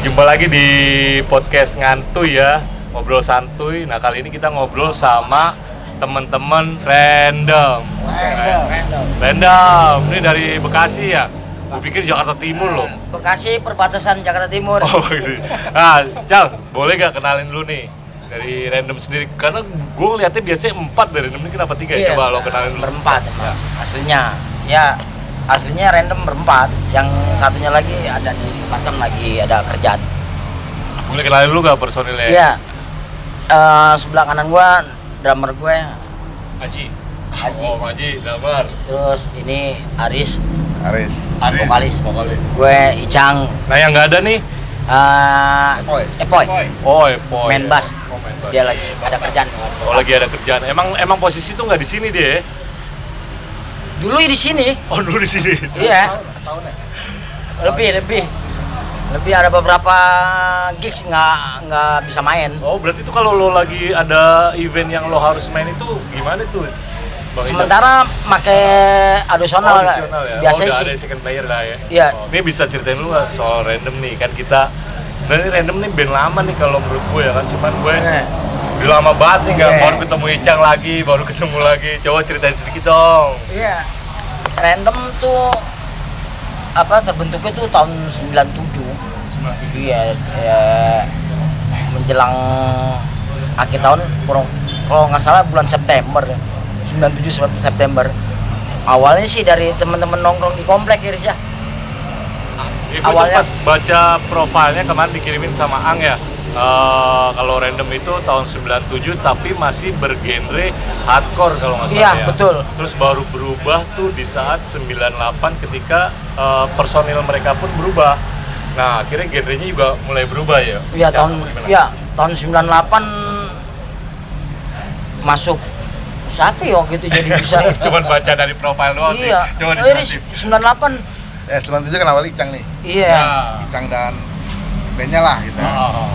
Jumpa lagi di podcast Ngantuy ya, ngobrol santuy. Nah kali ini kita ngobrol sama teman-teman random. Random. Ini dari Bekasi ya? Gue pikir Jakarta Timur loh. Bekasi perbatasan Jakarta Timur. Oh gitu. Nah, Cal, boleh gak kenalin dulu nih dari random sendiri? Karena gue lihatnya biasanya 4 dari random, ini kenapa 3 ya? Iya, Coba lo kenalin dulu. Berempat ya. Aslinya random berempat. Yang satunya lagi ada di Batam, lagi ada kerjaan. Boleh kenalin dulu gak personilnya? Iya. Sebelah kanan gua drummer gue Haji. Haji. Oh, Haji, drummer. Terus ini Aris. Vokalis. Gue Icang. Nah yang nggak ada nih? Epoy. Oh, Epoy. Main bass. Oh, main bass. Dia lagi ada kerjaan. Oh, lagi ada kerjaan. Emang posisi tuh nggak di sini dia? Ya? Dulu di sini. Oh, dulu di sini. Iya. Setahun ya? Lebih ada beberapa gigs nggak bisa main. Oh, berarti itu kalau lo lagi ada event yang lo harus main itu gimana tuh? Bang Sementara make additional, ya. biasanya udah sih. ada second player lah ya. Iya. Oh, ini bisa ceritain lu nggak soal random nih? Kan kita sebenarnya random nih band lama nih kalau menurut gue ya kan, cuman gue udah lama banget nih nggak baru ketemu Icang lagi, baru ketemu lagi. Coba ceritain sedikit dong. Iya. Random tuh terbentuknya tuh tahun 97. Iya, menjelang akhir tahun kurang, kalau nggak salah bulan September. 97 September. Awalnya sih dari teman-teman nongkrong di komplek ya, Riz ya. Gue Awalnya sempat baca profilnya kemarin dikirimin sama Ang ya. Kalau random itu tahun 97 tapi masih bergenre hardcore kalau nggak salah. Iya, ya. betul. Terus baru berubah tuh di saat 98 ketika personil mereka pun berubah. Nah, akhirnya genrenya juga mulai berubah ya. Iya, tahun 98 masuk siapa ya gitu jadi bisa. Cuman baca dari profil doang sih. Iya. Coba Ini dijelasin. 98. 97 kan awal Icang nih. Iya. Ya. Icang dan bandnya lah gitu. Oh.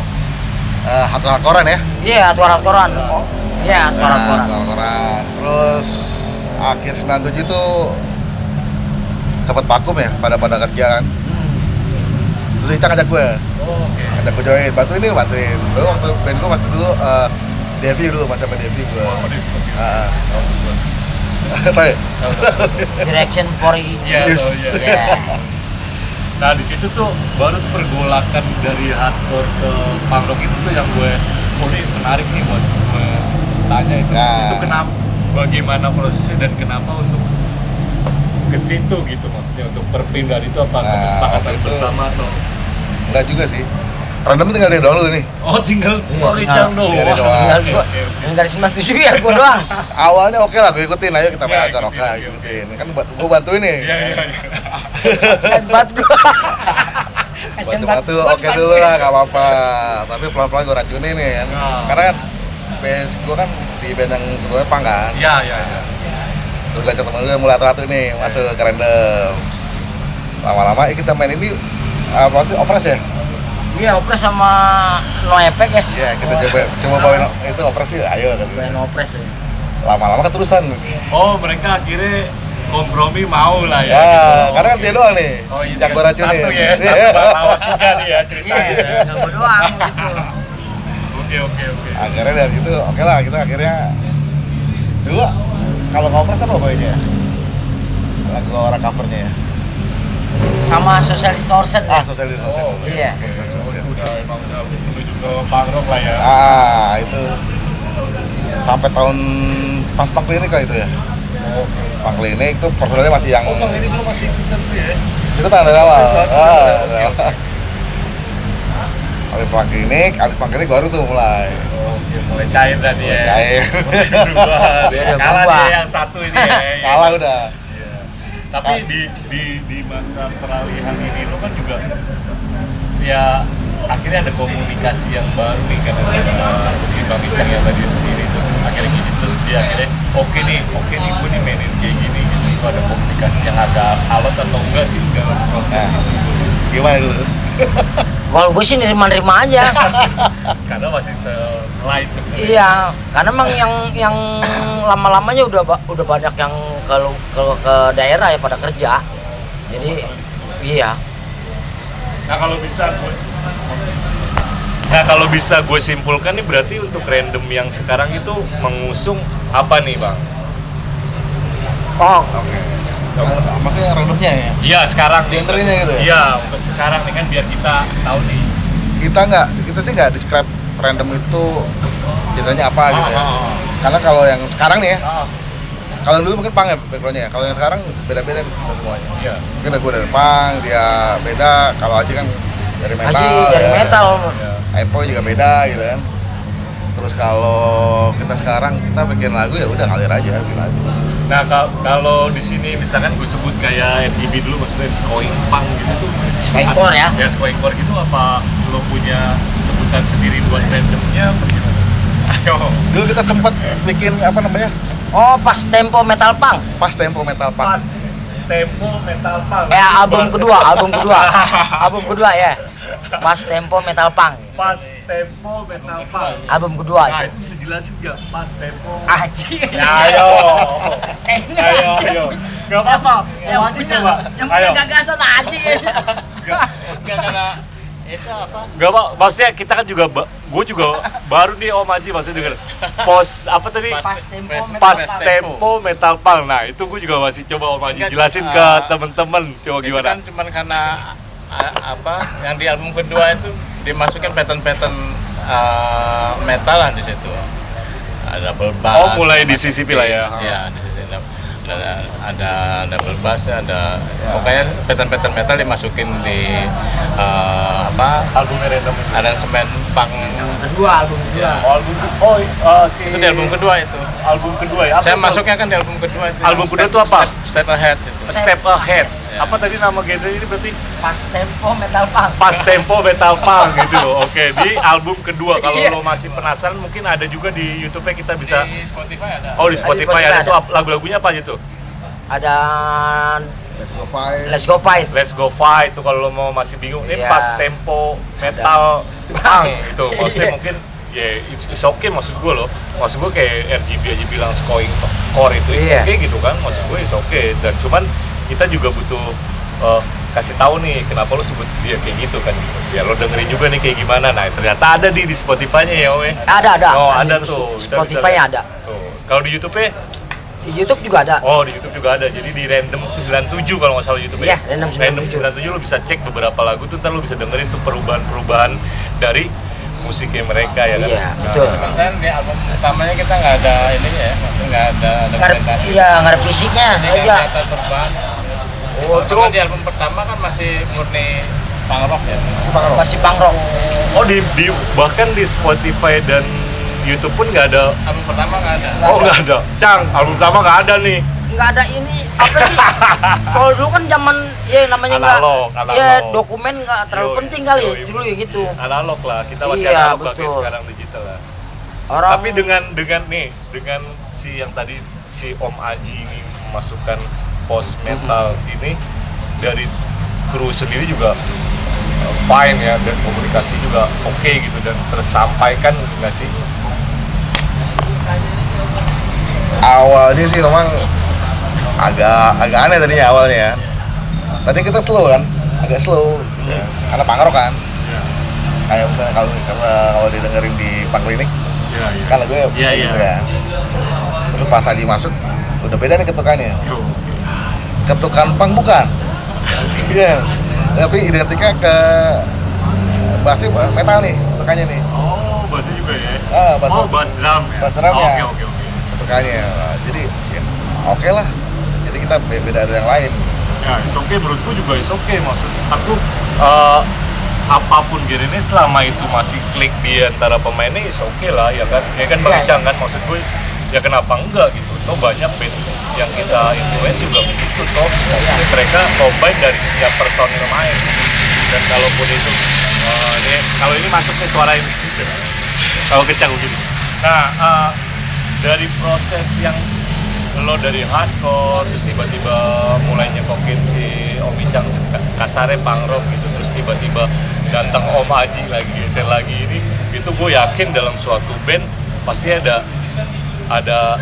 Hardcore-hardcorean ya. Iya, aturan-aturan. Oh. Iya, aturan-aturan. Hardcore-hardcorean. Terus akhir 97 itu sempat vakum ya pada kerja kan. Terus Icang ngajak gue. Oh, oke. Ngajak gue join, bantuin. Dulu waktu band gue masih dulu Devi dulu, masih sama Devi gue. Tahu ya? Direction for Yes. Iya. Nah di situ tuh baru tuh pergolakan dari hardcore ke punk rock itu tuh yang gue, ini menarik nih buat tanya itu. Nah. Itu kenapa, bagaimana prosesnya dan kenapa untuk ke situ gitu, maksudnya untuk perpindahan itu apa kesepakatan waktu itu bersama atau? Enggak juga sih. Random tinggal dia doang nih. Oh tinggal Icang doang. Dia doang. Yang dari 97 ya gue doang. Awalnya oke lah, gue ikutin, ayo kita main hardcore, oke, Oke. ikutin. Kan gue bantuin nih. Iya. Hebat gue. Bantu oke dulu lah, gak apa-apa. Tapi pelan-pelan gue racunin nih kan. Nah. Karena kan base gue kan di band yang sebelumnya punk kan. Iya. Terus gue temen gue mulai atu-atu nih masuk ke random. Lama-lama kita main ini apa tuh opres ya? Iya, opres sama no efek ya. Iya, kita coba bawain itu opres sih, ayo kan. Main opres ya. Lama-lama keterusan. Oh mereka akhirnya kompromi mau lah ya. Ya, gitu. karena kan dia doang nih. Oh iya, yang gue racunin. satu ya, satu lawan tiga nih ya ceritanya. Iya, enggak gue doang gitu. Oke. Akhirnya dari situ oke lah, kita akhirnya dulu kalau opres apa bawanya? Lagu orang covernya ya. Sama Social Distortion. Social Distortion. Oh, iya. Udah menuju ke punk rock lah ya. Itu sampai tahun pas punk klinik lah itu ya. Punk klinik itu personelnya masih yang Bang ini belum masih ikutan tuh ya? ikutan dari awal. Habis punk klinik baru tuh mulai. Oke, mulai cair tadi ya. Cair. Dia Kalah berubah. dia yang satu ini ya. Kalah udah. Iya. Tapi di masa peralihan ini lo kan juga ya akhirnya ada komunikasi yang baru nih kan antara si Bang Icang yang tadi sendiri, terus akhirnya gini, terus dia akhirnya oke nih gue nih mainin kayak gini gitu. Itu ada komunikasi yang agak alot atau enggak sih dalam proses itu? Gimana dulu? Kalau gue sih nerima aja. Karena masih se-light sebenarnya. Iya, karena emang yang lama-lamanya udah banyak yang ke daerah ya pada kerja. Jadi iya. Nah kalau bisa gue Nah kalau bisa gue simpulkan nih berarti untuk random yang sekarang itu mengusung apa nih bang? Oh, Oke. Maksudnya randomnya ya? Iya sekarang nih. Genrenya gitu ya? Iya untuk sekarang nih kan biar kita tahu nih. Kita sih nggak describe random itu genrenya apa gitu ya. Karena kalau yang sekarang nih ya, kalau yang dulu mungkin punk ya backgroundnya ya. Kalau yang sekarang beda-beda di semuanya. Iya. Mungkin gue dari punk, dia beda. Kalau Aji kan dari metal. Haji dari ya. metal. Ya. Epo juga beda gitu kan. Terus kalau kita sekarang kita bikin lagu ya udah ngalir aja, bikin aja. Nah kalau di sini misalkan gue sebut kayak FGB dulu maksudnya skoing punk gitu tuh. Skoingcore ya? Ya skoingcore gitu apa lo punya sebutan sendiri buat randomnya apa gimana? Ayo. Dulu kita sempat bikin apa namanya? Oh, pas tempo metal punk. Pas tempo metal punk. Pas tempo metal punk. Album kedua ya. Pas tempo metal punk. Pas tempo metal punk. Album kedua Nah itu. itu bisa jelasin nggak? Pas tempo. Aji. Ya, ayo. Ayo. Gak apa-apa. Mau aja coba. Yang Ayo. punya gagasan Aji kayaknya. Gak karena itu apa? Gak apa. Maksudnya kita kan juga, gue juga baru nih Om Aji maksudnya denger pos apa tadi? Pas tempo metal Pas punk. tempo metal punk. Nah itu gue juga masih coba Om Aji jelasin ke temen-temen. Coba Itu gimana? kan cuman karena apa yang di album kedua itu dimasukin pattern-pattern metalan di situ. Ada double bass. Oh, mulai disisipi lah ya. Iya, disisipi. Ada double bass, ada pokoknya pattern-pattern metal dimasukin di Album random. aransemen punk. Album kedua. Si Itu di album kedua itu. album kedua ya. Apa Saya tuh? masuknya kan di album kedua itu. Album kedua itu apa? Step Ahead itu. Step Ahead. Ya. Apa tadi nama genre ini berarti? Pas tempo metal punk. Pas tempo metal punk gitu loh. Oke, di album kedua. Kalau Iya. lo masih penasaran mungkin ada juga di YouTube-nya kita bisa. Di Spotify ada. Oh, di Spotify Spotify ada ada. tuh lagu-lagunya apa aja tuh? Ada Let's go fight. Let's Go Fight. Let's Go Fight tuh kalau lo mau masih bingung. Ini Iya. pas tempo metal punk itu. Maksudnya Iya. mungkin ya it's okay maksud gue loh. Maksud gue kayak RGB aja bilang skoing core itu it's Iya. okay gitu kan. Maksud gue it's okay dan cuman kita juga butuh kasih tahu nih kenapa lo sebut dia kayak gitu kan gitu. Biar lo dengerin juga nih kayak gimana. Nah, ternyata ada di Spotify-nya ya, we. Ada. Oh, Di ada tuh. Kita bisa Spotify lihat. ada. Tuh. Kalau di YouTube-nya Di YouTube juga ada. oh, di YouTube juga ada. Jadi di Random 97 kalau nggak salah YouTube Iya, Random 97 lo bisa cek beberapa lagu tuh ntar lo bisa dengerin tuh perubahan-perubahan dari musiknya mereka ya kan. Iya, betul. Cuman kan di album utamanya kita nggak ada ininya ya, maksudnya nggak ada dokumentasi. Iya, nggak ada fisiknya Jadi aja. nggak kelihatan perubahan. Oh, Cuma di album pertama kan masih murni punk rock ya. Masih punk rock. Oh, bahkan di Spotify dan YouTube pun nggak ada. Album pertama nggak ada. Oh, nggak ada. Cang, album pertama nggak ada nih. Nggak ada ini apa sih? Kalau dulu kan zaman ya namanya nggak. Analog. Ya dokumen nggak terlalu Yoi, penting kali ya yoi, dulu ya gitu. Analog lah, kita masih Iya, analog lah kayak betul. sekarang digital lah. Orang Tapi dengan si yang tadi si Om Aji ini memasukkan post metal ini dari kru sendiri juga fine ya dan komunikasi juga oke gitu dan tersampaikan nggak sih? Awalnya sih memang agak aneh tadinya awalnya ya. Tadi kita slow kan, agak slow karena punk rock kan. Kayak misalnya kalau didengerin di punk klinik Iya, iya. kan lagunya Iya, gitu iya. kan. Terus pas Haji masuk udah beda nih ketukannya. Ketukan punk bukan. Iya. Tapi identiknya ke bassnya metal nih, ketukannya nih. Oh, bassnya juga ya? Bass, Oh, bass drum ya? Bass drum ya. Oke. ketukannya. Nah, jadi ya, oke lah. Jadi kita beda dari yang lain. Ya, it's okay, menurutku juga it's okay. Maksud aku apapun genrenya selama itu masih klik di antara pemainnya it's okay lah ya kan. Ya kan Bang Iya, Icang kan maksud gue ya kenapa enggak gitu. Toh banyak band yang kita influence juga begitu toh. Mereka combine dari setiap personil main. Dan kalaupun itu kalau ini masuk nih suara ini. Kalau kencang begini. Nah, dari proses yang lo dari hardcore terus tiba-tiba mulai nyekokin si Om Icang kasarnya punk rock gitu terus tiba-tiba datang Om Aji lagi geser lagi ini itu gue yakin dalam suatu band pasti ada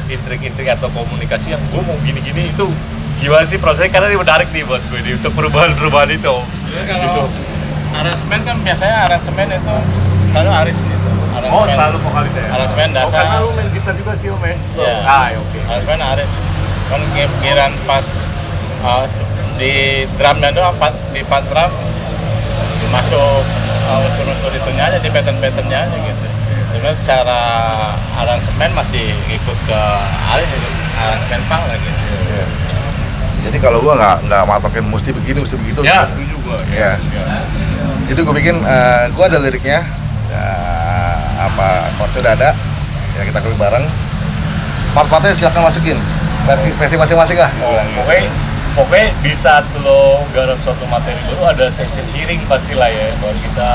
intrik-intrik atau komunikasi yang gue mau gini-gini itu gimana sih prosesnya karena ini menarik nih buat gue nih untuk perubahan-perubahan itu Jadi kalau aransemen kan biasanya aransemen itu selalu Aris. Oh, selalu vokalis ya? Aransemen dasar. Karena lu main gitar juga sih, Om ya? Iya. Oke. Aransemen Aris. Kan giran pas di drumnya doang, di part drum masuk unsur-unsur itunya aja, di pattern-patternnya aja gitu. Sebenarnya secara aransemen masih ikut ke Aris, ikut aransemen punk lagi. Iya. Jadi kalau gua nggak matokin mesti begini, mesti begitu. Ya, setuju gua. Ya. Jadi gua bikin, gua ada liriknya, chordnya udah ada, ya kita klik bareng. Part-partnya silakan masukin, versi masing-masing lah. Oh, pokoknya di saat lo garap suatu materi baru ada session hearing pastilah ya, baru kita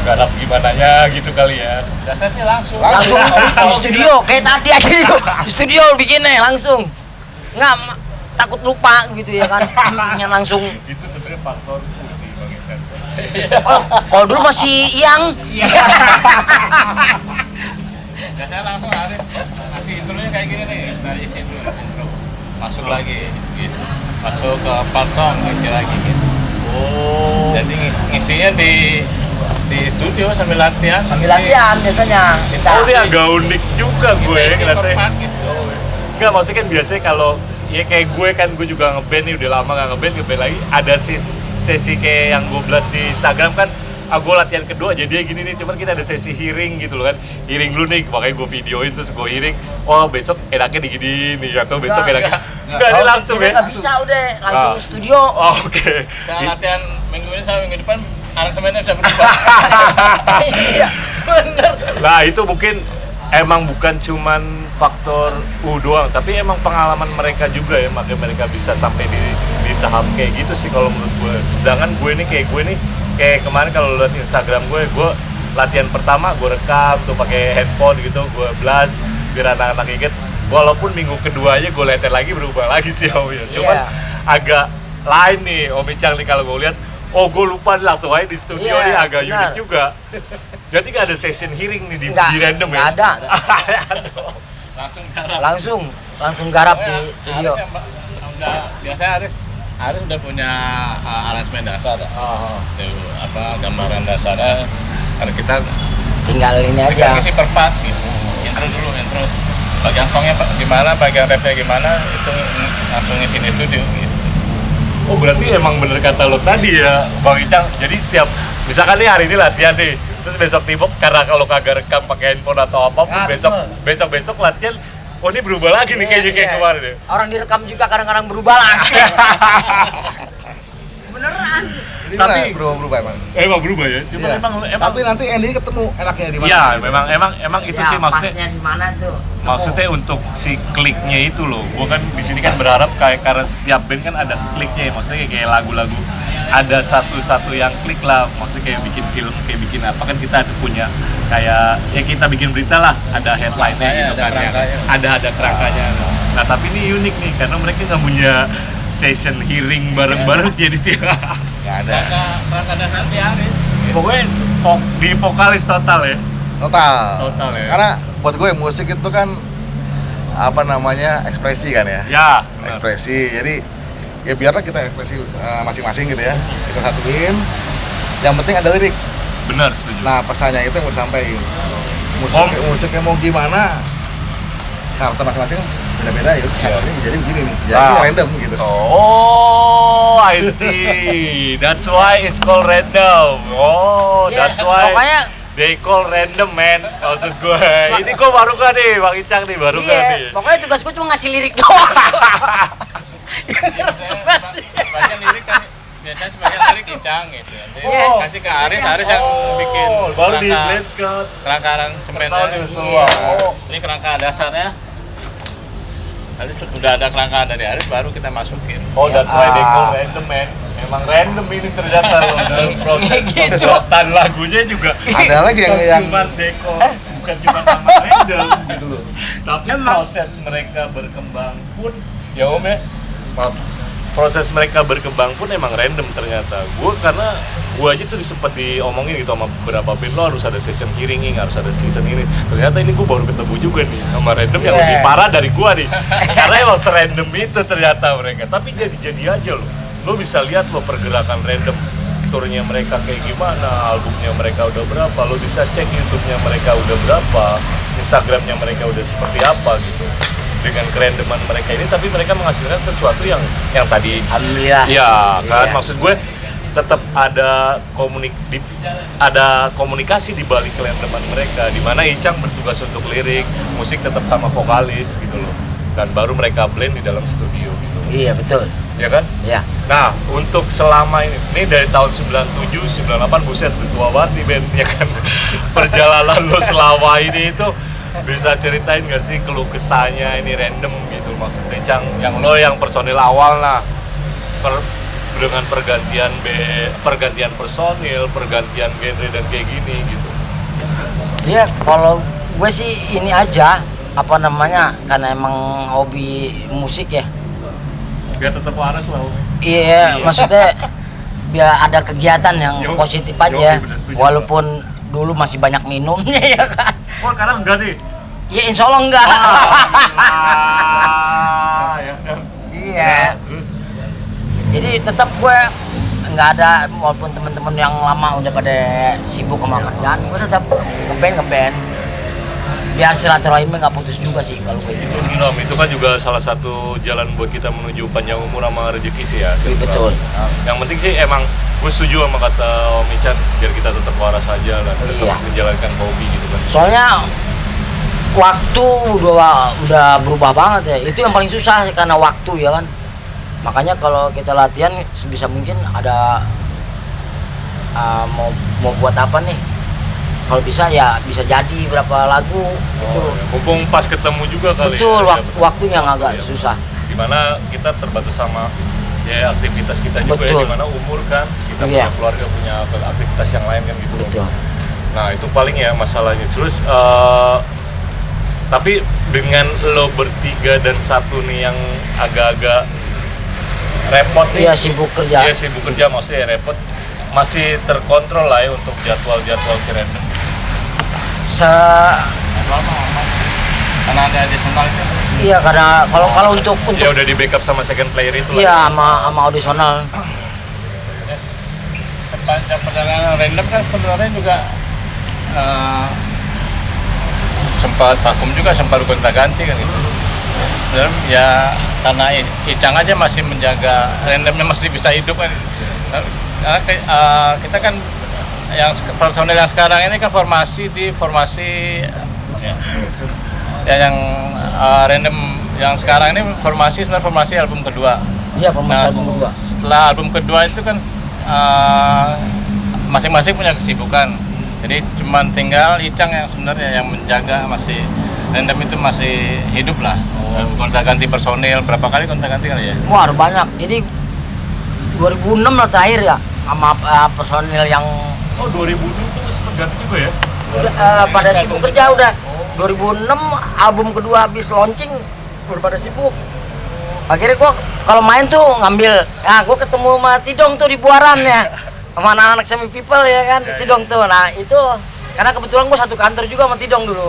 garap gimananya gitu kali ya. Biasanya sih langsung. Langsung di studio kayak tadi aja di studio bikinnya langsung. Nggak takut lupa gitu ya kan. Yang langsung. Itu sebenarnya faktor kursi Bang Ikan. Kalau dulu masih yang Biasanya langsung Aris ngasih intronya kayak gini nih, dari isi dulu intro, masuk lagi gitu, masuk ke part song, ngisi lagi gitu. Oh. Jadi ngisinya di studio sambil latihan. sambil latihan biasanya kita. Oh, ini agak unik juga gue Kita isi per ngeliatnya. part gitu. Enggak, maksudnya kan biasanya kalau ya kayak gue kan, gue juga ngeband nih, udah lama nggak ngeband lagi, ada sesi kayak yang gue blast di Instagram kan, gue latihan kedua jadi gini nih, cuman kita ada sesi hearing gitu loh kan, hearing dulu nih, makanya gue videoin terus gue hearing, oh besok enaknya digini nih, atau besok enaknya enggak, ini langsung ya? Nggak bisa udah langsung Ah. studio. Oh, oke. Saya latihan minggu ini sama minggu depan, aransemennya bisa berubah. Iya bener. Nah itu mungkin emang bukan cuman faktor doang, tapi emang pengalaman mereka juga ya, makanya mereka bisa sampai di tahap kayak gitu sih kalau menurut gue. Sedangkan gue nih kayak kemarin kalau lihat Instagram gue latihan pertama gue rekam tuh pakai handphone gitu, gue blast biar anak-anak inget. Walaupun minggu keduanya gue liatin lagi berubah lagi sih Om ya. Cuman Iya. agak lain nih Om Icang nih kalau gue lihat. Oh, gue lupa langsung aja di studio Iya, nih, agak benar. unik juga. Jadi nggak ada session hearing nih di random ya? Nggak ada. Langsung garap. langsung garap di Aris studio. yang biasanya Aris udah punya aransemen dasar. Tuh, gambaran dasarnya, karena kita Tinggal ini kita aja. ngisi per part gitu. Intro bagian songnya gimana, bagian rapnya gimana, itu langsung ngisi di studio gitu. Oh, berarti emang bener kata lo tadi ya, Bang Icang. Jadi setiap, misalkan nih hari ini latihan nih, terus besok tibok karena kalau kagak rekam pakai handphone atau apapun, Ya, besok latihan, oh ini berubah lagi nih kayaknya kayak kemarin ya. Orang direkam juga kadang-kadang berubah lagi. Beneran. Ini Tapi- berubah emang. Emang berubah ya, cuma Iya. emang Tapi nanti ending ketemu enaknya di mana. Iya, gitu. memang itu Ya, sih maksudnya. pasnya di mana tuh? Maksudnya untuk si kliknya itu loh, gua kan di sini kan berharap kayak karena setiap band kan ada kliknya ya, maksudnya kayak lagu-lagu ada satu yang klik lah, maksudnya kayak bikin film, kayak bikin apa kan kita ada punya kayak ya kita bikin berita lah, ada headline-nya gitu Ada kan ya. kerangkanya. Ada kerangkanya. Nah tapi ini unik nih karena mereka nggak punya session hearing bareng-bareng jadi tiap. Nggak ada. Kerangka dasar di Aris. Pokoknya di vokalis total ya. Total ya. Karena buat gue musik itu kan apa namanya, ekspresi kan ya. Ya, benar. Ekspresi. Jadi ya biarlah kita ekspresi masing-masing gitu ya. Kita satuin. Yang penting ada lirik. Benar, setuju. Nah, pesannya itu yang mau disampaikan. Om. Musiknya mau gimana? Karakter masing-masing beda-beda ya. Jadi begini nih. Jadi Ah. random gitu. Oh, I see. That's why it's called random. Oh, Iya, that's why pokoknya they call random, man. Maksud gue, ini gue baru gak nih, Bang Icang nih, baru gak nih. iya, pokoknya tugas gue cuma ngasih lirik doang. Sebagian lirik kan biasanya sebagian lirik Icang gitu. Nanti Iya. kasih ke Aris yang bikin Oh, baru di kerangka blend ke kerangka aransemennya. Personil semua. Oh. Ini kerangka dasarnya. Nanti sudah ada kerangka dari Aris baru kita masukin. Oh, that's why they call random, man. Emang random ini ternyata loh, dalam proses Gitu. pembuatan lagunya juga. Ada lagi yang cuma dekor, bukan cuma nama random gitu loh. Tapi proses mereka berkembang pun, ya Om ya, maaf, proses mereka berkembang pun emang random ternyata. Gue aja tuh sempet diomongin gitu sama beberapa band, lo harus ada session hearing, harus ada season ini. Ternyata ini gue baru ketemu juga nih sama random yang Iya. lebih parah dari gue nih. Karena emang serandom itu ternyata mereka. Tapi jadi aja loh. Lo bisa lihat lo pergerakan random. turnya mereka kayak gimana, albumnya mereka udah berapa, lo bisa cek YouTube-nya mereka udah berapa, Instagram-nya mereka udah seperti apa gitu. Dengan kerandoman mereka ini, tapi mereka menghasilkan sesuatu yang tadi, Alhamdulillah. ya kan, Iya. maksud gue tetap ada komunikasi di balik kerandoman mereka, di mana Icang bertugas untuk lirik, musik tetap sama vokalis gitu loh, dan baru mereka blend di dalam studio gitu, Iya betul. ya kan? Ya. Nah, untuk selama ini dari tahun 97, 98, buset, tua banget nih bandnya kan. Perjalanan lo selama ini itu bisa ceritain gak sih keluh kesahnya ini random gitu, maksudnya Cang, yang lo yang personil awal lah, dengan pergantian personil, pergantian genre dan kayak gini gitu. Iya, kalau gue sih ini aja, apa namanya, karena emang hobi musik ya. Biar tetap waras lah, Umi. Iya, maksudnya biar ada kegiatan yang Yo, positif yo, aja, bener, setuju, walaupun dulu masih banyak minumnya ya kan. Wah, sekarang enggak nih. Ya insya Allah enggak. Ya kan. Iya. Terus Jadi tetap gue nggak ada, walaupun teman-teman yang lama udah pada sibuk sama kerjaan, gue tetap ngeband. Biar silaturahimnya nggak putus juga sih kalau gue itu. gila, Om, itu kan juga salah satu jalan buat kita menuju panjang umur sama rezeki sih ya. Iya, betul. Yang penting sih emang gue setuju sama kata Om Ican, biar kita tetap waras aja lah, tetap Iya. menjalankan hobi gitu kan. Soalnya waktu udah berubah banget ya. Itu yang paling susah sih, karena waktu ya kan. Makanya kalau kita latihan sebisa mungkin ada mau buat apa nih. Kalau bisa ya bisa jadi berapa lagu gitu. Mumpung pas ketemu juga kali. Betul, ya, waktunya yang agak Iya. susah. Dimana kita terbatas sama ya aktivitas kita juga ya, Betul. dimana umur kan kita Iya. punya keluarga, punya aktivitas yang lain kan gitu. Betul. Nah itu paling ya masalahnya. Terus tapi dengan lo bertiga dan satu nih yang agak-agak repot nih. Iya, sibuk kerja. Iya, sibuk kerja, maksudnya repot. Masih terkontrol lah ya untuk jadwal si random. Karena ada additional itu. Iya, karena kalau untuk Ya udah di backup sama second player itu lah. iya sama audisional. Ya, sepanjang perjalanan random kan sebenarnya juga sempat vakum juga, sempat gonta-ganti kan gitu. Dan ya karena Icang aja masih menjaga randomnya, masih bisa hidup kan. Karena kita kan yang personel yang sekarang ini kan formasi ya yang random yang sekarang ini sebenarnya formasi album kedua. Iya, pemesan album kedua. Setelah album kedua itu kan masing-masing punya kesibukan. Jadi cuman tinggal Icang yang sebenarnya yang menjaga, masih random itu masih hidup lah. Gonta-ganti personil, berapa kali gonta-ganti kali ya? Wah, banyak. Jadi 2006 lah terakhir ya sama personil yang Oh 2006 tuh sempat ganti juga ya? pada sibuk kerja udah. 2006 album kedua habis launching udah pada sibuk. Akhirnya gua kalau main tuh ngambil, gua ketemu sama Tidong tuh di Buaran ya. Sama anak-anak Semi People ya kan, Tidong tuh. Nah, itu karena kebetulan gua satu kantor juga sama Tidong dulu.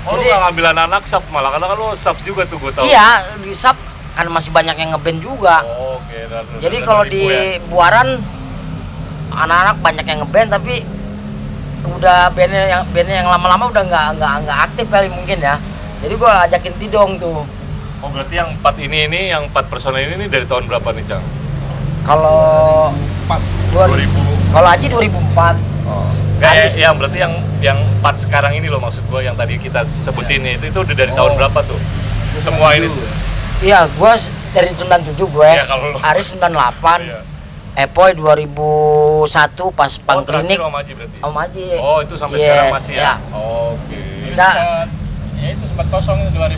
Oh Jadi- lu gak ngambil anak-anak sub malah, karena kan lu sub juga tuh gue tau. Iya, di Sub kan masih banyak yang ngeband juga. Oh, oke. Jadi kalau di Buaran anak-anak banyak yang ngeband, tapi udah bandnya yang lama-lama udah nggak aktif kali mungkin ya. Jadi gua ajakin Tidong tuh. Oh berarti yang 4 ini yang 4 personel ini dari tahun berapa nih, Cang? Kalau 2000. kalau Haji 2004. Oh. Nggak, Habis. yang berarti yang 4 sekarang ini loh, maksud gua yang tadi kita sebutin itu udah dari tahun berapa tuh? Semua ini. Iya, gua dari 97 gue. Iya, kalau lu. Aris 98. Iya. Epoy 2001 pas pang klinik. Om Haji berarti. Om Haji. Oh, itu sampai Iya, sekarang masih ya? iya. Oke. Kita Ya itu sempat kosong 2000.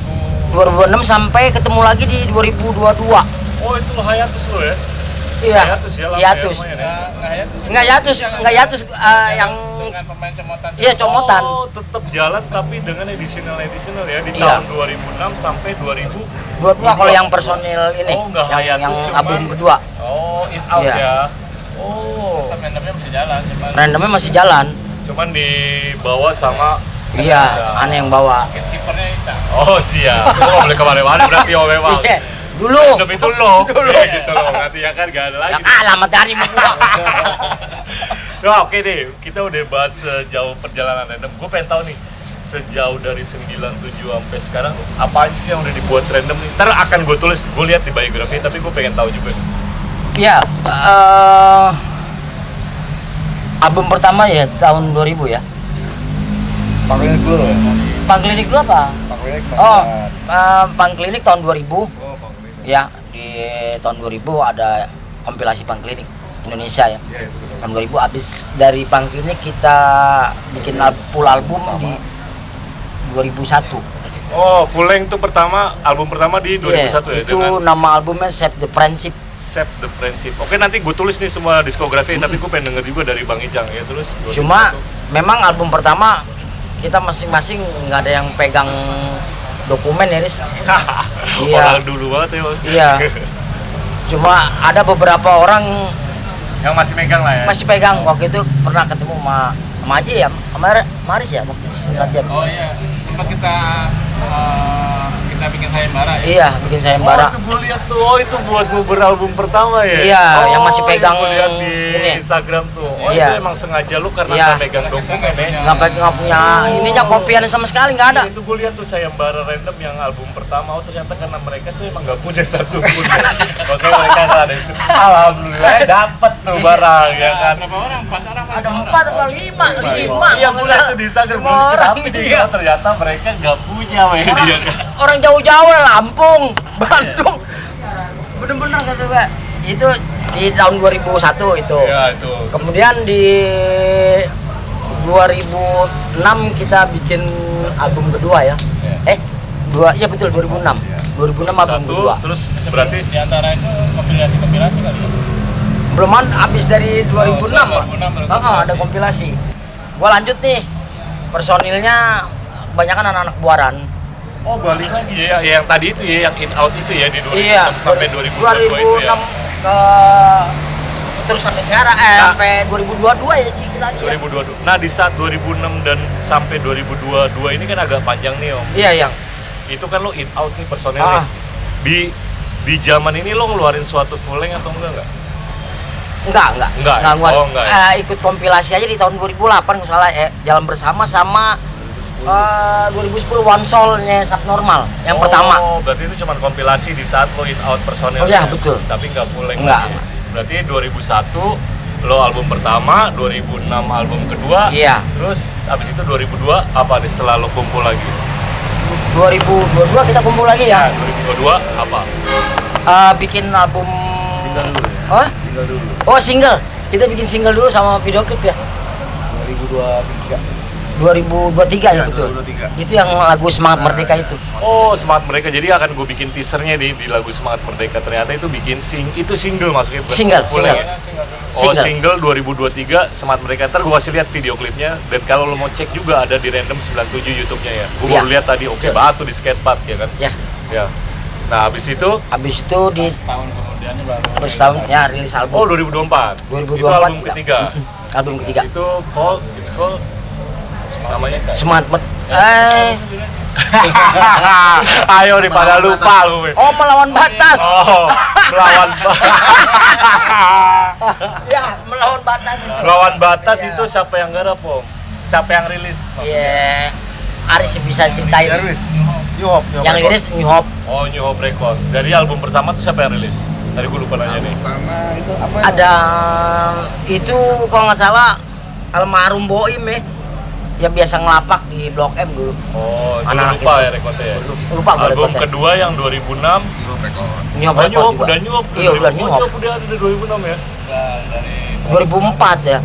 2006 sampai ketemu lagi di 2022. Oh, itu lo hiatus lo ya? Iya. Hiatus ya, lama Hiatus. ya, lumayan ya. Enggak hiatus yang dengan pemain comotan. iya comotan. Oh, tetap jalan tapi dengan additional ya di Iya. tahun 2006 sampai 2000. 22 kalau yang personil ini. Oh, enggak yang hiatus, cuman- album kedua. Oh, in out Iya. ya. Oh. Randomnya masih jalan, cuman Randomnya masih jalan. Cuman dibawa sama Iya, aneh yang bawa. kipernya Icang. Oh, siap. Oh, boleh kemana-mana berarti oh memang. Iya. Dulu. Random itu lo. Ya, gitu loh. Nanti ya kan gak ada lagi. Ya kalah sama dari gua. Nah, oke deh, kita udah bahas sejauh perjalanan random. Gue pengen tahu nih, sejauh dari 97 sampai sekarang, apa aja sih yang udah dibuat random nih? Ntar akan gue tulis, gue lihat di biografi, tapi gue pengen tahu juga. Ya, album pertama ya tahun 2000 ya. Pangklinik dulu ya. Pangklinik dulu apa? Pangklinik Oh, Pangklinik tahun 2000. Oh, Bang Klinik. Ya, di tahun 2000 ada kompilasi Pangklinik Indonesia ya. Ya, itu betul. Tahun 2000 habis dari Pangklinik kita bikin full album di 2001. Oh, full length itu album pertama di 2001 Iya, ya? itu Dengan nama albumnya Save the Friendship. Save the Friendship. Oke, nanti gue tulis nih semua diskografi, tapi gue pengen denger juga dari Bang Ijang ya, terus 2001. Cuma memang album pertama kita masing-masing nggak ada yang pegang dokumen ya, Riz. Iya. Orang dulu banget ya, Bang. Iya. Cuma ada beberapa orang Yang masih megang lah ya? masih pegang. Waktu itu pernah ketemu sama Haji ya, sama Maris ya waktu di sini latihan. Oh iya, tempat kita bikin sayembara ya. Iya, bikin sayembara. Oh, itu gue lihat tuh, oh itu buat gue beralbum pertama ya? Iya, oh, yang masih pegang gue lihat di ini. Instagram tuh. Oh, Iya. itu emang sengaja lu karena Iya. nggak megang dokumen ya? Nggak punya ininya, kopian sama sekali nggak ada. Itu gue lihat tuh sayembara random yang album pertama, oh ternyata karena mereka tuh emang nggak punya satu pun ya. Makanya mereka nggak ada itu. Alhamdulillah dapet tuh barang ya kan. Berapa orang? 4 orang? Ada 4 apa 5? 5. Iya, gue lihat tuh di Instagram, gue Orang, tapi iya. ternyata mereka nggak punya weh dia kan. Orang jauh-jauh Lampung, Bandung. Bener-bener kata gue. Itu di tahun 2001 itu. Iya itu. Kemudian di 2006 kita bikin album kedua ya. Ya betul 2006. 2006 album Satu, kedua. terus berarti Di antara itu kompilasi kali ya? Belum habis dari 2006. Pak. 2006 baru Ada kompilasi. Gua lanjut nih. Personilnya kebanyakan anak-anak Buaran. oh balik lagi ya, yang tadi itu ya, yang in out itu ya di 2006 Iya, sampai 2022 itu ya. 2006 ke terus sampai sekarang sampai 2022 ya kita lagi. 2022. Nah, di saat 2006 dan sampai 2022 ini kan agak panjang nih, Om. Iya, yang Itu kan lo in out nih personelnya. Di zaman ini lo ngeluarin suatu full length atau enggak? Enggak, nguat. oh, enggak ya. Ikut kompilasi aja di tahun 2008 nggak salah Jalan Bersama sama 2010 One Soul-nya Subnormal yang pertama. Oh, berarti itu cuma kompilasi di saat lo in out personelnya. Oh, iya, betul. Tapi enggak full length Enggak. lagi. Berarti 2001 lo album pertama, 2006 album kedua. Iya. Terus abis itu 2002 apa nih setelah lo kumpul lagi? 2022 kita kumpul lagi Nah, ya. 2022 apa? Bikin album Tinggal dulu ya. Oh? Tinggal dulu. Oh, single. Kita bikin single dulu sama video klip ya. 2023. 2023 ya Iya, betul. 2023. Itu yang lagu Semangat Merdeka itu. Oh, Semangat Merdeka. Jadi akan gue bikin teasernya di lagu Semangat Merdeka. Ternyata itu bikin itu single maksudnya. bukan Single, full single. length ya? Oh, single 2023 Semangat Merdeka. Ntar gue kasih lihat video klipnya. Dan kalau lo mau cek juga ada di Random 97 YouTube-nya ya. Gue Iya. baru lihat tadi, oke Betul. banget tuh di skatepark ya kan. Ya. Ya. Nah, habis itu Habis itu di Tahun kemudian baru tahun ya rilis album. oh 2024. 2024 Itu album ya. ketiga. Album ketiga. Itu it's called namanya Semangat ayo nih pada lupa lu. Oh, Melawan Batas. Oh, melawan Ya, Melawan Batas itu. Melawan Batas itu siapa yang garap, Om? Siapa yang rilis maksudnya? Iya. Aris bisa ceritain. Yang rilis. New Hope. Yang rilis New Hope. Oh, New Hope Record. Dari album pertama tuh siapa yang rilis? Tadi gue lupa nanya nih. Pertama itu apa? Ada itu kalau nggak salah almarhum Boim ya, yang biasa ngelapak di Blok M dulu. Oh, itu Anak-anak lupa itu. ya rekodnya ya. Lupa gue Album rekodnya. kedua yang 2006. New Hope Record. New Hope Oh, New Record Hope, juga. udah New Hope. Iya, udah New Hope. Udah ada 2006 ya. dari 2004 ya.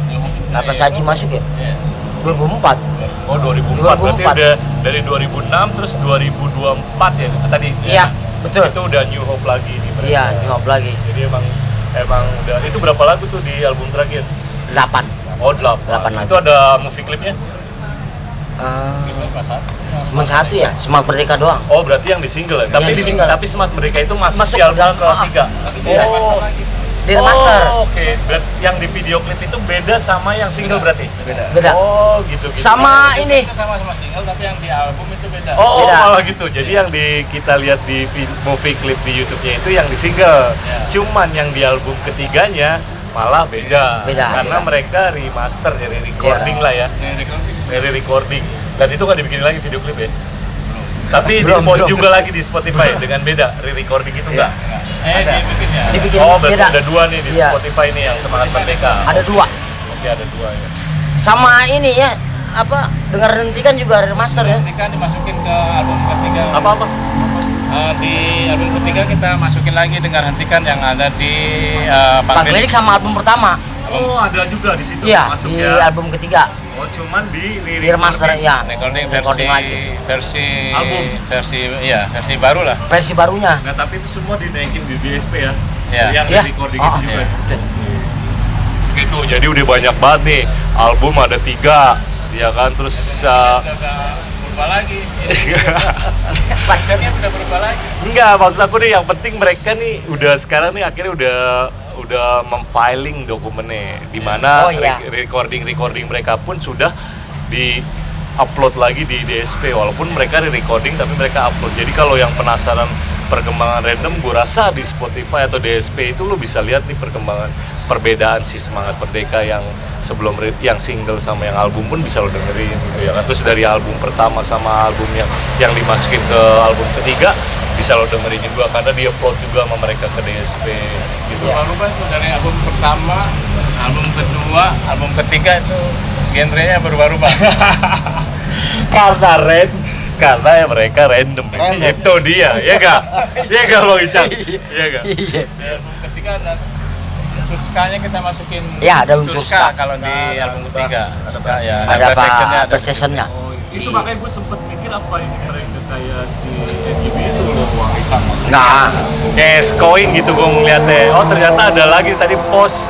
Lapas Haji masuk ya. Iya. 2004. Oh, 2004. Berarti 2004. udah dari 2006 terus 2024 ya tadi. Iya, betul. Itu udah New Hope lagi nih mereka. Iya, New Hope lagi. Jadi emang udah itu berapa lagu tuh di album terakhir? 8. Oh, 8. 8 lagu. Itu ada movie klipnya? Cuma satu ya, Semangat Merdeka doang. Oh, berarti yang di single ya. Tapi Yang di single. tapi Semangat Merdeka itu masuk Masuk di album dalam- ketiga. Iya. Oh. Di remaster. Oh, oke. Yang di video klip itu beda sama yang single berarti? Beda. Beda. Oh, gitu. Sama ini. Sama single tapi yang di album itu beda. Oh, Beda. malah gitu. Jadi yang kita lihat di movie clip di YouTube-nya itu yang di single. Ya. Cuman yang di album ketiganya malah beda. Beda, Karena beda. mereka remaster dari recording Iya. lah ya. Ini recording. Dari recording. Dan itu nggak dibikin lagi video klip ya. Tapi Belum, di-post belum. juga lagi di Spotify dengan beda re-recording itu Iya. enggak? Dibikinnya. Dibikin Oh, berarti beda. ada dua nih di Iya. Spotify nih yang Semangat Merdeka. Ada dua. Oke, ada dua ya. Sama ini ya, apa? Dengar hentikan juga remaster ya. Nanti kan dimasukin ke album ketiga. Apa-apa? Di album ketiga kita masukin lagi dengar hentikan yang ada di Bang Lilik sama album pertama. Oh, ada juga di situ Iya, masuk di ya. album ketiga. Oh, cuman di Di remaster ya. recording Recording lagi. Album. versi baru lah. Versi barunya. Nah, tapi itu semua dinaikin di DSP ya. Iya. Yang Ya. recording Oh, itu juga. iya. betul. Gitu, jadi udah banyak banget nih. Album ada 3, ya kan? Terus Udah berubah lagi. Konsepnya udah berubah lagi. enggak, maksud aku nih yang penting mereka nih udah sekarang nih akhirnya udah memfiling dokumennya di mana Oh, iya. recording mereka pun sudah di upload lagi di DSP walaupun mereka recording tapi mereka upload. Jadi kalau yang penasaran perkembangan random, gue rasa di Spotify atau DSP itu lo bisa lihat nih perkembangan perbedaan si Semangat Merdeka yang sebelum yang single sama yang album pun bisa lo dengerin gitu ya kan. Terus dari album pertama sama album yang dimasukin ke album ketiga bisa lo dengerin juga karena dia upload juga sama mereka ke DSP gitu. Berubah tuh dari album pertama, album kedua, album ketiga itu genrenya berubah-ubah. Karena ya mereka random. Itu dia, ya gak? Ya gak Bang Ican? Iya gak? Iya. Di album ketiga ada unsur ska-nya kita masukin. Ya, ada unsur ska. Kalau di album ketiga. Ada Ska, ya, Ada bass sectionnya, apa? Sessionnya. Itu makanya gue sempet mikir apa ini mereka kayak si NGB itu loh Bang Ican. Nah, Kayak Skoin gitu gue ngeliatnya. Oh ternyata ada lagi tadi post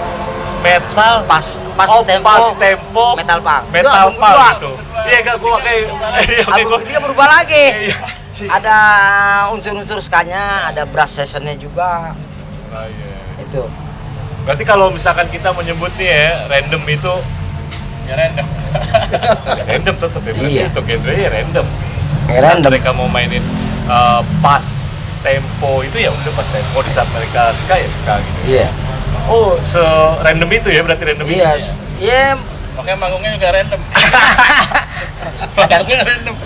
metal. pas Oh, tempo, pas tempo metal punk. Itu metal album punk kedua. gitu. Iya kan gue kayak Album ketiga berubah lagi. Iya. Ada unsur-unsur skanya, ada brass sessionnya juga. Nah, iya. Itu. Berarti kalau misalkan kita menyebut nih ya random itu ya random. ya random tetap ya berarti Iya. untuk genre ya random. Ya, Saat random. mereka mau mainin pas tempo itu ya udah pas tempo, di saat mereka ska ya ska gitu. Iya. Oh, se-random itu ya berarti random itu. Iya. Iya. Oke, manggungnya juga random. Manggungnya random.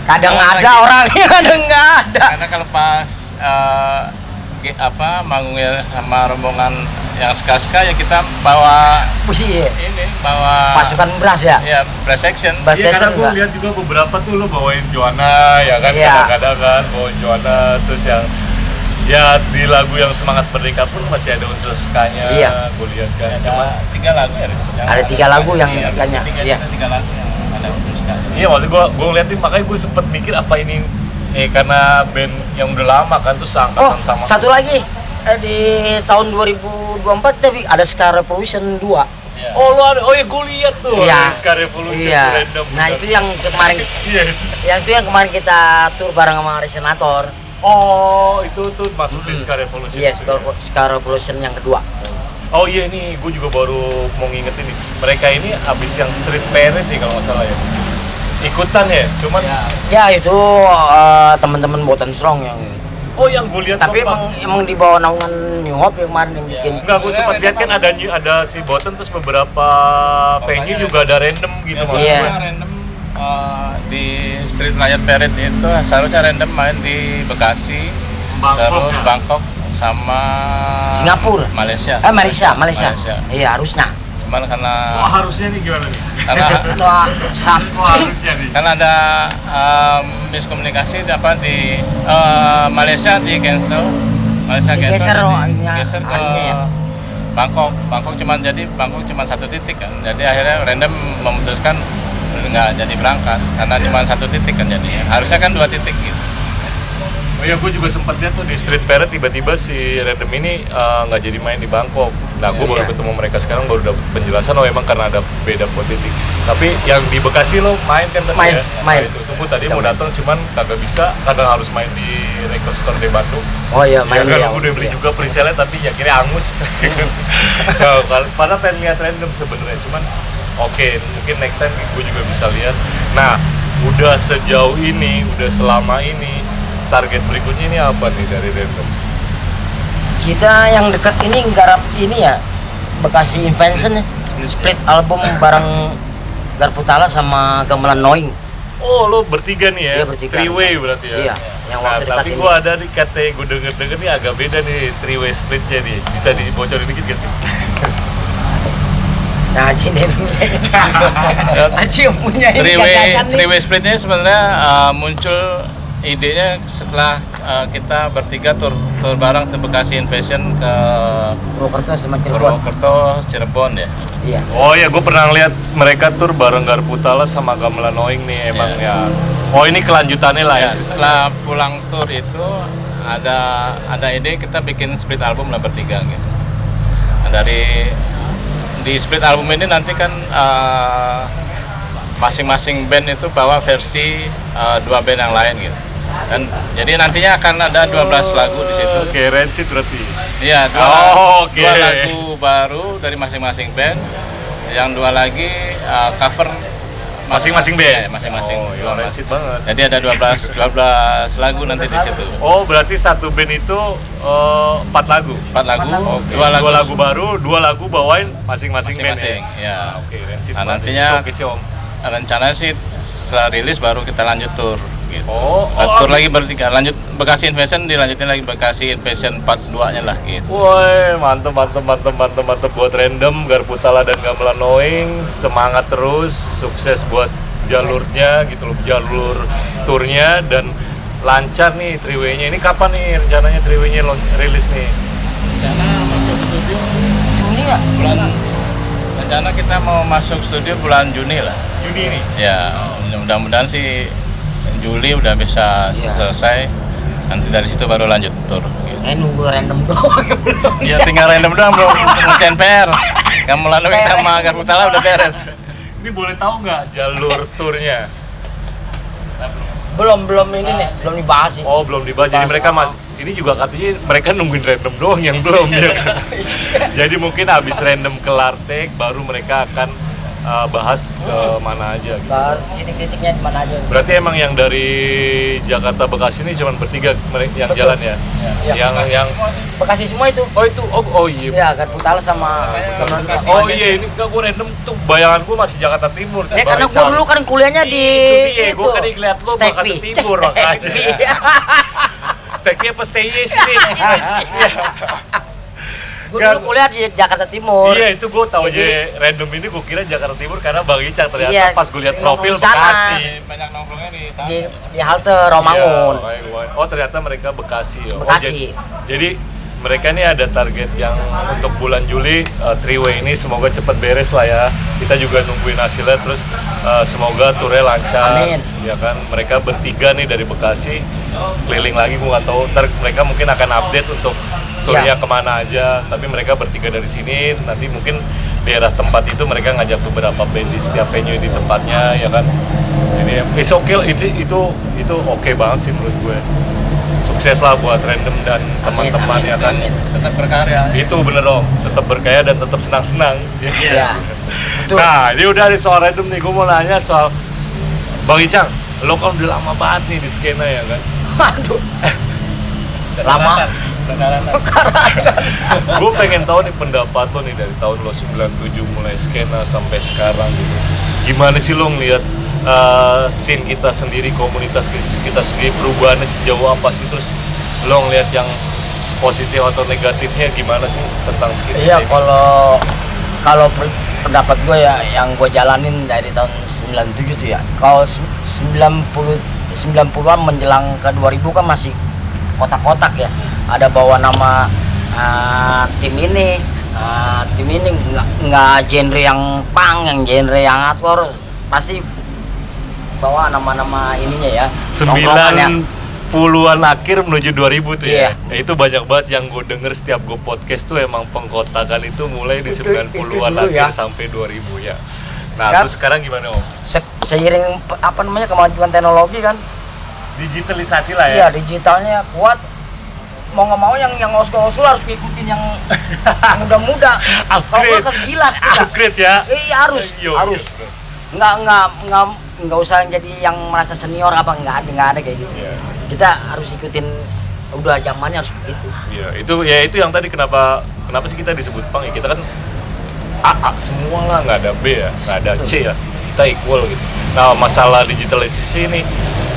Kadang Nah, ada lagi. orangnya, kadang nggak ada. Karena kalau pas manggungnya sama rombongan yang ska-ska ya kita bawa Iya. ini, bawa Pasukan brass ya. ya brass section. Brass Iya, session karena gue nggak? lihat juga beberapa tuh lo bawain Joanna ya kan, Iya. kadang-kadang kan bawain Joanna, terus yang ya di lagu yang Semangat Merdeka pun masih ada unsur ska-nya. Iya. Gue lihat kan. Ada Cuma 3 lagu ya, Riz? Yang Ada 3 lagu yang iya, ska-nya, iya. Ada 3 lagu yang ada unsur ska. iya maksud gue ngeliatin makanya gue sempet mikir apa ini karena band yang udah lama kan terus Oh, seangkatan sama. satu lagi. Di tahun 2024 tapi ada Ska Revolution 2. Iya. Oh lu ada, oh ya gue lihat tuh Iya. ada Ska Revolution Iya. random. Nah, itu yang kemarin Iya. yang kemarin kita tur bareng sama Resonator. Oh itu tuh masuk di Ska Revolution. Iya, itu ya? Ska Revolution yang kedua. Oh iya nih, gue juga baru mau ngingetin nih. Mereka ini abis yang Street Parade nih kalau nggak salah ya. Ikutan ya, cuman Ya, Ya, itu teman-teman Botan Strong yang oh yang gue lihat tapi emang di bawah naungan New Hope yang kemarin yang bikin. enggak, gue sempat lihat kan ada si Boten terus beberapa venue Pokoknya juga ada random gitu biasanya Iya. maksudnya. random di Street Riot Parade itu seharusnya random main di Bekasi, Bangkok, terus ya? Bangkok sama Singapura. Malaysia. Malaysia. Iya, harusnya. Cuman karena Oh harusnya nih gimana nih? karena Wah, Oh something. harusnya nih. kan ada miskomunikasi di Malaysia di cancel. Malaysia Digeser, cancel, harinya- geser ke harinya ya. Bangkok. Bangkok cuma satu titik kan. Jadi akhirnya random memutuskan nggak jadi berangkat karena cuma satu titik kan jadinya. Harusnya kan 2 titik gitu. Oh ya, gue juga sempat lihat tuh di Street Parade tiba-tiba si random ini nggak jadi main di Bangkok. Nah, gue baru Iya. ketemu mereka sekarang baru dapat penjelasan. Oh emang karena ada beda titik. Tapi yang di Bekasi lo main kan tadi Main, ya? main. Nah, itu gue tadi Kita mau main. datang cuman kagak bisa. Kadang harus main di Record Store di Bandung. Oh iya, main Ya kan ya. gue udah beli Iya. juga presale tapi ya kira angus. Nah, padahal pengen lihat random sebenarnya. Cuman oke, mungkin next time gue juga bisa lihat. Nah, udah sejauh ini, udah selama ini, target berikutnya ini apa nih dari Random? Kita yang dekat ini garap ini ya, Bekasi Invention ya. Split album bareng Garputala sama Gamelan Noing. Oh, lo bertiga nih ya? Iya, bertiga. Three-way berarti ya? Iya, yang waktu dekat tapi ini. gua ada di gue denger nih agak beda nih three-way splitnya nih. Bisa dibocorin dikit gak sih? Nah, Haji deh. Haji yang punya ini gagasan nih. Three-way splitnya sebenarnya muncul idenya setelah kita bertiga tur bareng ke Bekasi Invasion ke Purwokerto sama Cirebon. Purwokerto, Cirebon ya. Iya. Oh ya, gue pernah lihat mereka tur bareng Garputala sama Gamelan Noing nih emang Iya. ya. Oh, ini kelanjutannya lah ya. Ya, setelah pulang tur itu ada ide kita bikin split album lah bertiga gitu. Nah, di split album ini nanti kan masing-masing band itu bawa versi dua band yang lain gitu. Dan jadi nantinya akan ada 12 lagu di situ. Oke, Rancid berarti. Iya, Oke. dua lagu baru dari masing-masing band. Yang dua lagi cover Masing-masing band? Iya, masing-masing. Oh, ya, Rancid banget. Jadi ada 12 lagu nanti di situ. Oh, berarti satu band itu 4 lagu? 4 lagu, Oke. dua lagu baru, 2 lagu bawain masing-masing band ya? masing-masing. Ya. Oke, Rancid Nah, banget. nantinya Oke sih, Om. rencananya sih setelah rilis baru kita lanjut tur gitu. Tur abis- lagi bertiga, lanjut Bekasi Invasion, dilanjutin lagi Bekasi Invasion Part 2-nya lah gitu. Woi, mantep buat Random, Garputala dan Gamelan Noing. Semangat terus, sukses buat jalurnya gitu loh, jalur turnya dan lancar nih three-way-nya. Ini kapan nih rencananya three-way-nya rilis nih? Rencana masuk studio Juni ya? rencana kita mau masuk studio bulan Juni lah. Juni nih. Ya, mudah-mudahan sih Juli udah bisa Iya. selesai. Nanti dari situ baru lanjut tur gitu. Nunggu Random doang belum. Ya tinggal Random doang belum ngerjain PR. Gamelan Noing sama Garputala udah beres. Ini boleh tahu nggak jalur turnya? Belum ini nih, belum dibahas sih. Oh, belum dibahas. Jadi mereka ini juga katanya mereka nungguin Random doang yang belum ya kan? Jadi mungkin habis Random kelar take baru mereka akan bahas ke mana aja gitu. Baru titik-titiknya di mana aja. Berarti emang yang dari Jakarta Bekasi ini cuma bertiga yang Betul. jalan ya? Iya. Yang Bekasi semua itu. oh iya. Ya, Garputala sama Gamelan Noing. Oh iya, ini enggak, gue Random tuh bayangan gue masih Jakarta Timur. Ya karena gua dulu kan kuliahnya di itu dia, gue kan ngeliat lo Jakarta Timur makanya. Steknya apa stay sini? Gue dulu kuliah di Jakarta Timur. Iya, itu gue tahu aja Jadi- Random ini gue kira Jakarta Timur karena Bang Icang ternyata Iya, pas gue lihat nongkrong profil di sana. Bekasi. Banyak nongkrongnya di sana. Di halte Romangun. Iya, oh ternyata mereka Bekasi ya. Oh, Bekasi. jadi mereka ini ada target yang untuk bulan Juli three-way ini semoga cepat beres lah ya. Kita juga nungguin hasilnya terus semoga turnya lancar. Amin. Ya kan mereka bertiga nih dari Bekasi keliling lagi, gua nggak tahu ntar mereka mungkin akan update untuk turnya Ya. kemana aja. Tapi mereka bertiga dari sini nanti mungkin daerah tempat itu mereka ngajak beberapa band di setiap venue di tempatnya ya kan. Jadi it's okay, itu oke banget sih menurut gue. Sukses lah buat Random dan teman-teman Amin, ya kan. amin. Tetap berkarya. Itu bener Om, tetap berkaya dan tetap senang-senang. Iya. Betul. Nah, ini udah di soal Random nih, gue mau nanya soal Bang Icang, lo kan udah lama banget nih di skena ya kan? Aduh. Lama. Gue pengen tahu nih pendapat lo nih dari tahun lo 97 mulai skena sampai sekarang gitu. Gimana sih lo ngeliat scene kita sendiri, komunitas kita sendiri, perubahannya sejauh apa sih? Terus lo ngeliat yang positif atau negatifnya gimana sih tentang skena Iya, ini? kalau pendapat gue ya yang gue jalanin dari tahun 97 tuh ya. Kalau 90-an menjelang ke 2000 kan masih kotak-kotak ya. Ada bawa nama tim ini nggak genre yang punk, yang genre yang hardcore, pasti bawa nama-nama ininya ya. Nongkrongannya. 90-an akhir menuju 2000 tuh ya. Iya. Ya, itu banyak banget yang gue denger setiap gue podcast tuh emang pengkotakan itu mulai di Itu 90-an dulu akhir ya. sampai 2000 ya. Nah, Kan- terus sekarang gimana Om? Seiring kemajuan teknologi kan, Digitalisasi lah ya. iya digitalnya kuat. Mau nggak mau yang osul-osul harus ngikutin yang muda-muda. Kalau Upgrade. nggak kegilas kita. Upgrade ya. Iya harus, Iya, harus. iya. Nggak nggak usah jadi yang merasa senior apa, nggak ada kayak gitu. Iya. Kita harus ikutin, udah zamannya harus begitu. Iya, itu yang tadi kenapa sih kita disebut punk ya, kita kan AA semua lah, nggak ada B ya, nggak ada C ya, kita equal gitu. Nah masalah digitalisasi ini,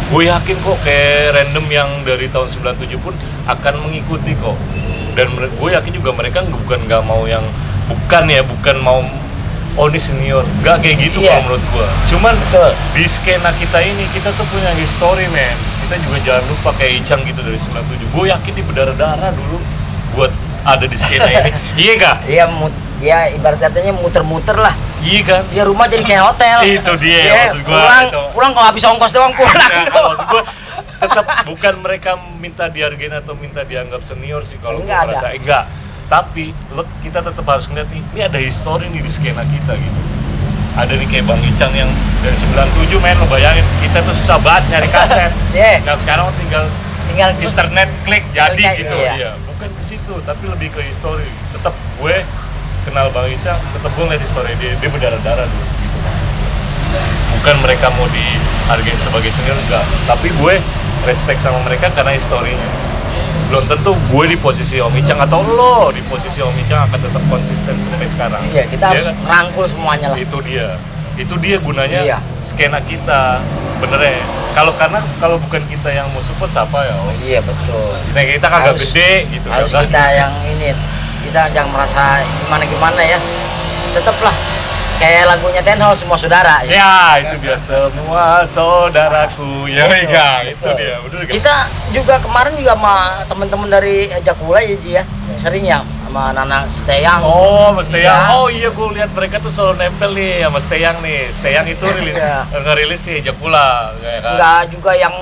gue yakin kok kayak Random yang dari tahun 97 pun akan mengikuti kok. Dan gue yakin juga mereka bukan mau oh ini senior, nggak kayak gitu Iya. kalau menurut gue. Cuman Betul. di skena kita ini, kita tuh punya history men. Kita juga jangan lupa kayak Icang gitu dari 97. Gue yakin di berdarah-darah dulu buat ada di skena ini. Iya gak? Iya, ya ibarat katanya muter-muter lah. Iya kan? Ya rumah jadi kayak hotel. Itu dia Ya, maksud gua. pulang kalau habis ongkos doang pulang. Nah, maksud gua tetap bukan mereka minta dihargain atau minta dianggap senior sih kalau gua Enggak ada. merasa enggak. Tapi kita tetap harus ngeliat nih, ini ada history nih di skena kita gitu. Ada nih kayak Bang Icang yang dari 97 men, lo bayangin kita tuh susah banget nyari kaset. Iya. Yang sekarang tinggal Tinggal internet klik jadi Klik, gitu. iya. Iya, bukan ke situ, tapi lebih ke history. Tetap gue kenal Bang Icang, tetap gue ngeliat history dia berdarah-darah dulu gitu maksudnya. Bukan mereka mau dihargain sebagai senior, enggak, tapi gue respect sama mereka karena historinya. Belum tentu gue di posisi Om Icang atau lo di posisi Om Icang akan tetap konsisten sampai sekarang. Iya, kita harus kan? rangkul semuanya lah. Itu dia gunanya Iya. skena kita sebenarnya. Kalau bukan kita yang mau support siapa ya Om? Iya, betul. Nah, kita kagak Harus- gede gitu Harus kan. kita yang ini, kita jangan merasa gimana ya. Tetaplah kayak lagunya Ten Hall, semua saudara. Ya, itu dia semua saudaraku. Ya, iya, itu Betul. dia. Bener kan? Kita juga kemarin juga sama teman-teman dari Jakula ya Ji ya. Sering ya sama Nana Steyang. Oh, Mas Teyang. Iya. Oh iya, gue lihat mereka tuh selalu nempel nih sama Steyang nih. Steyang itu rilis, Iya. ngerilis sih Jakula, kayak kan. Enggak juga yang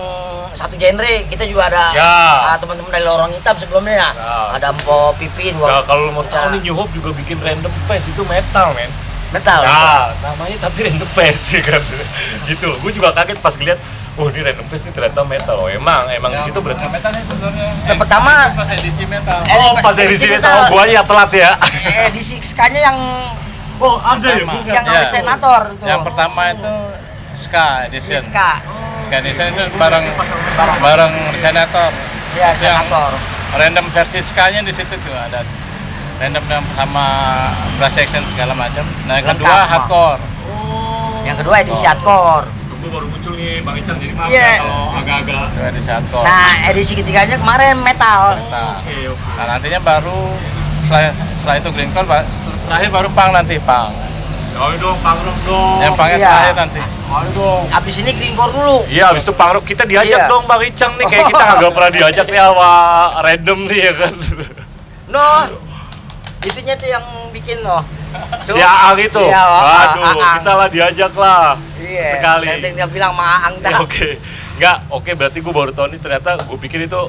satu genre, kita juga ada Ya. teman-teman dari Lorong Hitam sebelumnya ya. Ya. Ada Mpo Pipi Nah, kalau lo mau kita- tahu nih, New Hope juga bikin Random Fest itu metal, men. metal. Nah, namanya tapi Random Fest ya kan. Gitu loh. Gue juga kaget pas ngeliat, oh ini Random Fest ini ternyata metal. Oh, emang di situ berarti. metalnya sebenarnya. Yang pertama- pas edisi metal. Oh, pas edisi metal gua ya telat ya. Edisi Ska-nya yang Oh, ada ya? Pertama. Gua nggak yang tahu. Ya. oleh senator itu. Yang pertama itu Ska edition. Ska. Ska edition itu bareng senator. Ya, Yang senator. random versi Ska-nya di situ tuh ada. Random sama brass section segala macam. Nah, yang Lengkap, kedua Mak. hardcore. Yang kedua edisi hardcore. Gue baru muncul nih Bang Icang, jadi maaf Iya. ya kalau agak-agak. Kedua edisi hardcore. Nah, edisi ketiganya kemarin metal. Nah, Oke. nah, nantinya baru setelah itu green call, terakhir baru pang nanti pang. Oh dong, pangrok dong. Yang pangnya Iya. terakhir nanti. Ayo dong. Abis ini green core dulu. Iya, abis itu pangrok kita diajak Iya. dong Bang Icang nih, kayak kita kagak pernah diajak nih sama Random nih ya kan. No. Itunya tuh yang bikin no. Si Aang itu. Iya, Aduh, Aang. kita lah diajak lah. Iya. Sekali. Yang tinggal bilang sama Aang dah. Ya, oke. Enggak, oke berarti gue baru tahu nih ternyata gue pikir itu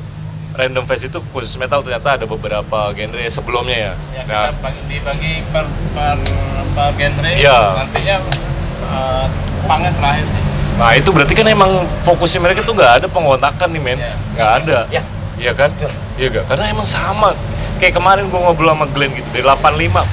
Random Fest itu khusus metal, ternyata ada beberapa genre sebelumnya ya. Ya, Nah, kita dibagi per genre. Iya. Nantinya pangnya terakhir sih. nah itu berarti kan emang fokusnya mereka tuh nggak ada pengotakan nih men, Iya. nggak ada. Ya. Iya kan? Iya gak? Karena emang sama. Kayak kemarin gue ngobrol sama Glenn gitu, dari 85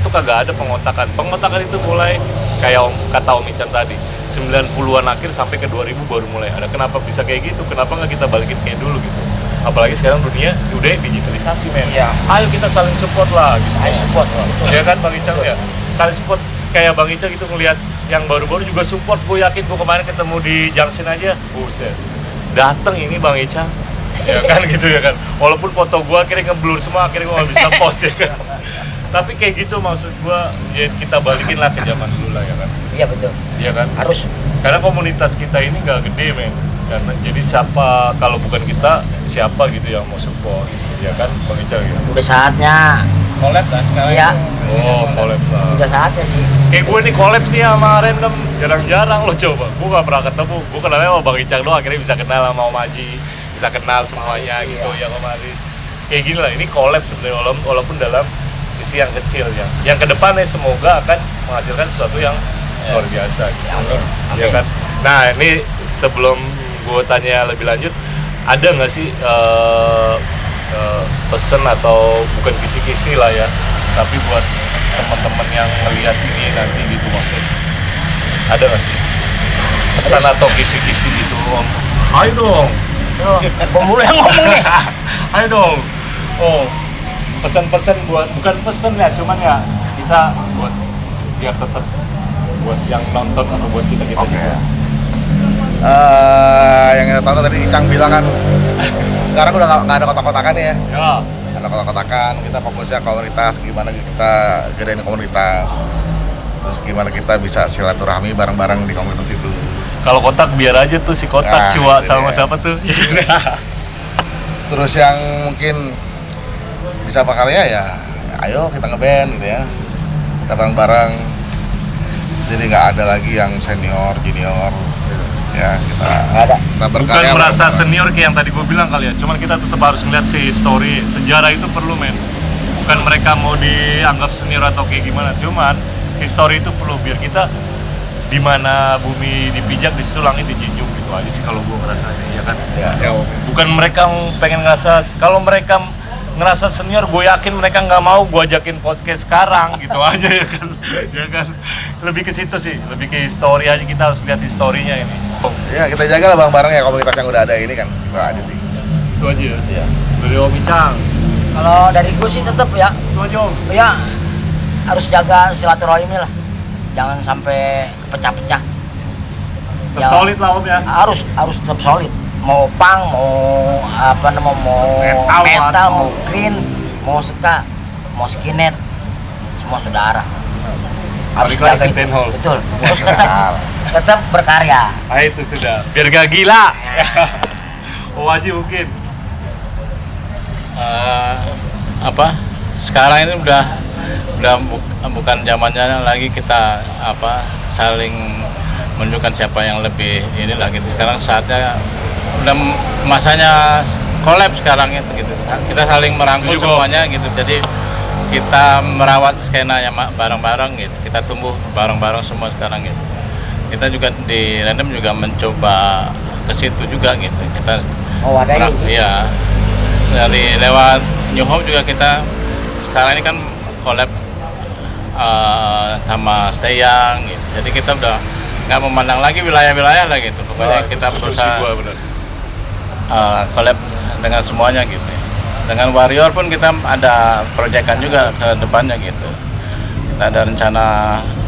tuh kagak ada pengotakan. Pengotakan itu mulai kayak kata Om Ican tadi, 90-an akhir sampai ke 2000 baru mulai ada. Kenapa bisa kayak gitu? Kenapa nggak kita balikin kayak dulu gitu? Apalagi sekarang dunia udah digitalisasi men. Iya. Ayo kita saling support lah gitu. Ayo support. Betul. Iya kan Bang Icang ya? Saling support. Kayak Bang Icang itu ngelihat yang baru-baru juga support. Gue yakin gue kemarin ketemu di Junction aja, buset, dateng ini Bang Icang. Ya kan gitu ya kan, walaupun foto gua akhirnya ngeblur semua, akhirnya gua nggak bisa post ya kan. Tapi kayak gitu maksud gua, ya kita balikin lah ke zaman dulu lah ya kan. Iya betul. Iya kan, Harus. karena komunitas kita ini nggak gede men. Karena jadi siapa kalau bukan kita, siapa gitu yang mau support, ya kan Bang Ical ya. Udah saatnya. Collab lah sekarang. Iya. Oh collab lah. Udah saatnya sih. Kayak gue nih collab nih sama Random, jarang-jarang lo coba. Gue gak pernah ketemu, gue kenalnya sama Bang Icang doang, akhirnya bisa kenal sama Om Aji, bisa kenal semuanya Iya. gitu ya Om Aris. Kayak gini lah, ini collab sebenarnya walaupun dalam sisi yang kecil ya. Yang kedepannya semoga akan menghasilkan sesuatu yang luar biasa gitu. Amin. Ya Amin. kan? Nah ini sebelum gue tanya lebih lanjut, ada nggak sih pesen atau bukan kisi-kisi lah ya, tapi buat teman-teman yang ngelihat ini nanti gitu maksudnya, ada nggak sih? pesan atau kisi-kisi gitu Om. Ayo dong. Tuh, gua mulu yang ngomong nih. Ayo dong. Oh, pesan-pesan buat, bukan pesan ya, cuman ya kita buat biar tetap buat yang nonton atau buat kita Oke. juga. Yang kita tahu tadi Icang bilang kan, sekarang udah nggak ada kotak-kotakan ya. Ya. Ada kotak-kotakan, kita fokusnya komunitas, gimana kita gedein komunitas. Terus gimana kita bisa silaturahmi bareng-bareng di komunitas itu. Kalau kotak biar aja tuh si kotak Nah, cua itu sama dia. siapa tuh? Terus yang mungkin bisa pakarnya ya, ayo kita ngeband gitu ya. Kita bareng-bareng. Jadi nggak ada lagi yang senior, junior. Ya, Nggak ada. kita Bukan berkarya merasa bareng-bareng. senior kayak yang tadi gue bilang kali ya, cuman kita tetap harus ngeliat si history, sejarah itu perlu men. Bukan mereka mau dianggap senior atau kayak gimana, cuman si story itu perlu biar kita di mana bumi dipijak di situ langit dijunjung gitu aja sih kalau gue ngerasanya ya kan. Ya. Bukan mereka pengen ngerasa, kalau mereka ngerasa senior, gue yakin mereka nggak mau gue ajakin podcast sekarang gitu aja ya kan. Ya kan, lebih ke situ sih, lebih ke history aja, kita harus lihat historinya ini. Ya, kita jaga lah bareng-bareng ya komunitas yang udah ada ini kan. Itu aja sih. Itu aja ya. Iya. Dari Om Icang. Kalau dari gua sih tetap ya, Itu aja Om. ya harus jaga silaturahmi lah. Jangan sampai pecah-pecah. Tetap solid lah Om ya. Harus tetap solid. Mau punk, mau apa namanya, mau Metal, metal, mau green, mau ska, mau skinhead, semua saudara. Harus Balik lagi jaga ke itu. Ten Hall. Betul. Terus tetap berkarya. Ah itu sudah, biar gak gila. Oh Haji mungkin. Apa sekarang ini udah bukan zamannya lagi kita saling menunjukkan siapa yang lebih ini lah gitu. Sekarang saatnya udah masanya collab sekarang itu gitu. Kita saling merangkul Setuju, Om. semuanya gitu. Jadi kita merawat skena yang bareng-bareng gitu. Kita tumbuh bareng-bareng semua sekarang gitu. Kita juga di Random juga mencoba ke situ juga gitu. Kita Oh, ada ini. iya, dari lewat New Hope juga kita sekarang ini kan collab sama Stay Young gitu. Jadi kita udah nggak memandang lagi wilayah-wilayah lah gitu. Pokoknya kita berusaha collab dengan semuanya gitu. Dengan Warrior pun kita ada proyekan juga ke depannya gitu. Kita ada rencana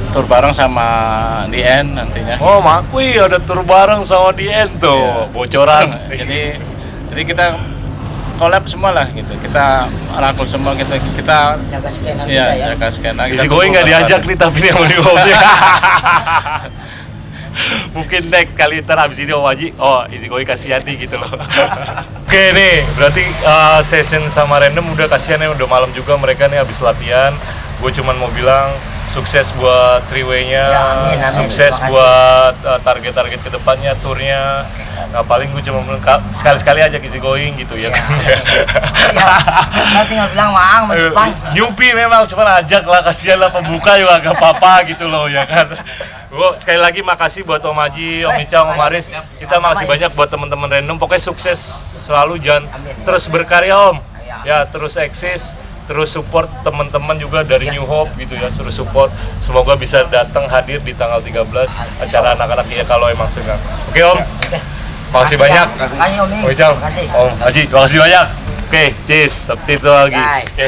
tur bareng sama DN nantinya. Oh makui ada tur bareng sama Dien tuh, Iya. bocoran. jadi kita collab semua lah gitu. Kita rangkul semua kita Jaga skena kita iya ya. jaga skena. Isi Kita going nggak tunggu diajak bareng. nih tapi nih sama di Homnya. Mungkin next kali ntar abis ini Om Haji, oh Easy Going kasihan nih gitu loh. Oke nih, berarti session sama Random udah kasihan ya, udah malam juga mereka nih abis latihan. Gue cuman mau bilang sukses buat three-way-nya, Ya, amin, amin. sukses Terima kasih. buat target-target kedepannya, turnya. Nah paling gue cuma bilang sekali-sekali aja Easy Going gitu ya. Siap. Kita tinggal bilang Maang, Jepang. Newbie memang, cuman ajak lah, kasihan lah pembuka juga gak apa-apa gitu loh ya kan. Gue sekali lagi makasih buat Om Haji, Om Icang, Om Haris. Kita makasih banyak buat teman-teman Random. Pokoknya sukses selalu, jangan terus berkarya Om. Ya terus eksis, terus support teman-teman juga dari New Hope gitu ya, terus support. Semoga bisa datang hadir di tanggal 13 acara anak-anak ya kalau emang senang. Oke Om, makasih banyak. Makasih Om. Om Icang, Makasih. Om Haji, makasih banyak. Oke, cheers. Seperti itu lagi. Bye. Oke.